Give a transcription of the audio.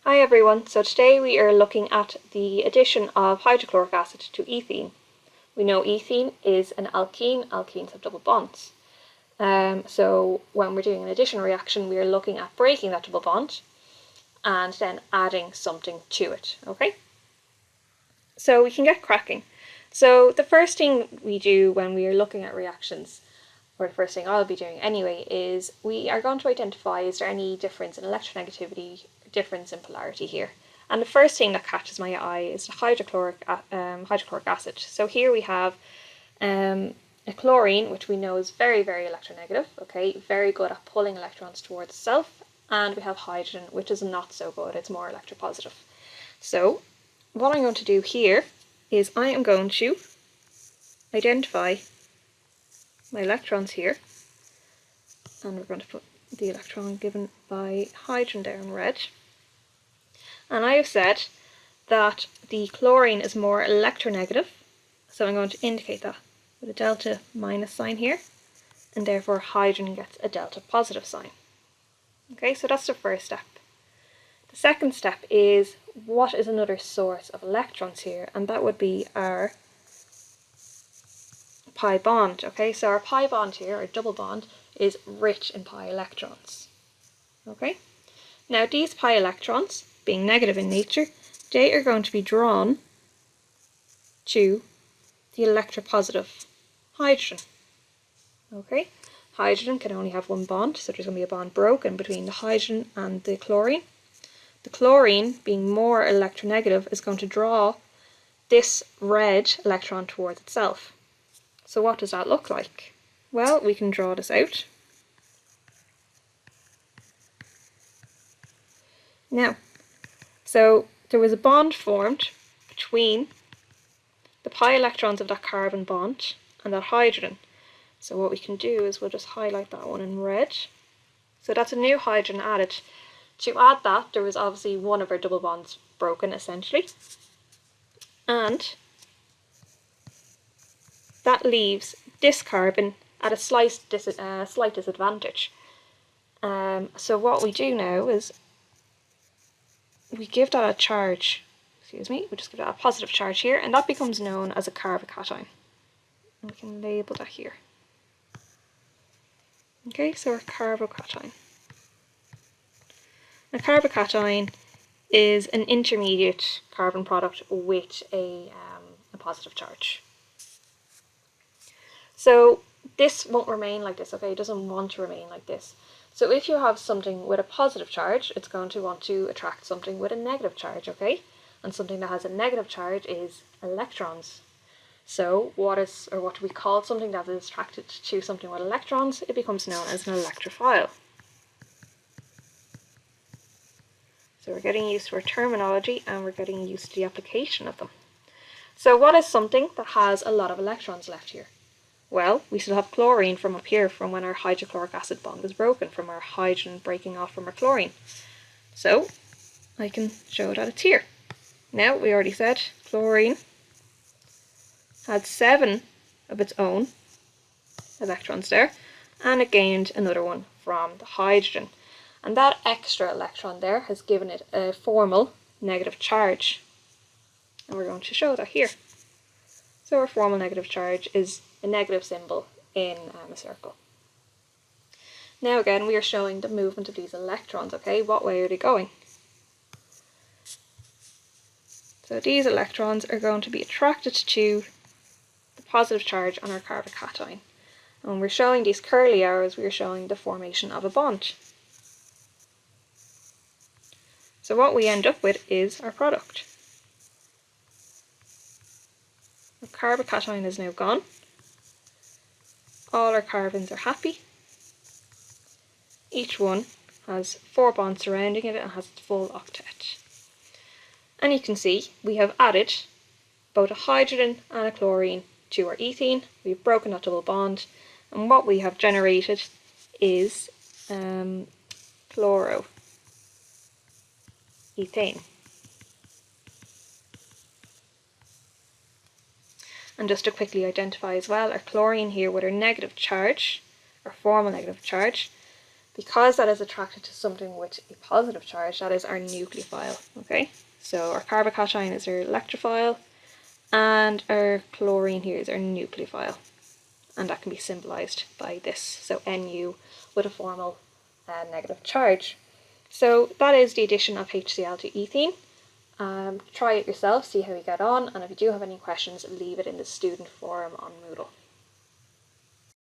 Hi everyone, so today we are looking at the addition of hydrochloric acid to ethene. We know ethene is an alkene, alkenes have double bonds. So when we're doing an addition reaction, we are looking at breaking that double bond and then adding something to it, okay? So we can get cracking. So the first thing we do when we are looking at reactions, or the first thing I'll be doing anyway, is we are going to identify is there any difference in electronegativity, difference in polarity here. And the first thing that catches my eye is the hydrochloric acid. So here we have a chlorine, which we know is very, very electronegative, okay, very good at pulling electrons towards itself, and we have hydrogen, which is not so good, it's more electropositive. So what I'm going to do here is I am going to identify my electrons here, and we're going to put the electron given by hydrogen there in red. And I have said that the chlorine is more electronegative, so I'm going to indicate that with a delta minus sign here, and therefore hydrogen gets a delta positive sign. Okay, so that's the first step. The second step is what is another source of electrons here, and that would be our pi bond. Okay, so our pi bond here, our double bond, is rich in pi electrons. Okay, now these pi electrons, being negative in nature, they are going to be drawn to the electropositive hydrogen. Okay, hydrogen can only have one bond, so there's going to be a bond broken between the hydrogen and the chlorine. The chlorine, being more electronegative, is going to draw this red electron towards itself. So what does that look like? Well, we can draw this out. Now, so there was a bond formed between the pi electrons of that carbon bond and that hydrogen. So what we can do is we'll just highlight that one in red. So that's a new hydrogen added. To add that, there was obviously one of our double bonds broken, essentially. And that leaves this carbon at a slight disadvantage. So what we do now is we give that a charge, we just give that a positive charge here, and that becomes known as a carbocation. And we can label that here. Okay, so our carbocation. A carbocation is an intermediate carbon product with a positive charge. So this won't remain like this, okay? It doesn't want to remain like this. So if you have something with a positive charge, it's going to want to attract something with a negative charge, okay? And something that has a negative charge is electrons. So what do we call something that is attracted to something with electrons? It becomes known as an electrophile. So we're getting used to our terminology and we're getting used to the application of them. So what is something that has a lot of electrons left here? Well, we still have chlorine from up here from when our hydrochloric acid bond was broken, from our hydrogen breaking off from our chlorine. So I can show that it's here. Now, we already said chlorine had 7 of its own electrons there, and it gained another one from the hydrogen. And that extra electron there has given it a formal negative charge. And we're going to show that here. So our formal negative charge is a negative symbol in a circle. Now again, we are showing the movement of these electrons, okay? What way are they going? So these electrons are going to be attracted to the positive charge on our carbocation. And when we're showing these curly arrows, we are showing the formation of a bond. So what we end up with is our product. Our carbocation is now gone. All our carbons are happy. Each one has 4 bonds surrounding it and has its full octet. And you can see we have added both a hydrogen and a chlorine to our ethene. We've broken that double bond, and what we have generated is chloroethane. And just to quickly identify as well, our chlorine here with our negative charge, our formal negative charge, because that is attracted to something with a positive charge, that is our nucleophile, okay? So our carbocation is our electrophile, and our chlorine here is our nucleophile. And that can be symbolized by this, so Nu with a formal negative charge. So that is the addition of HCl to ethene. Try it yourself, see how you get on, and if you do have any questions, leave it in the student forum on Moodle.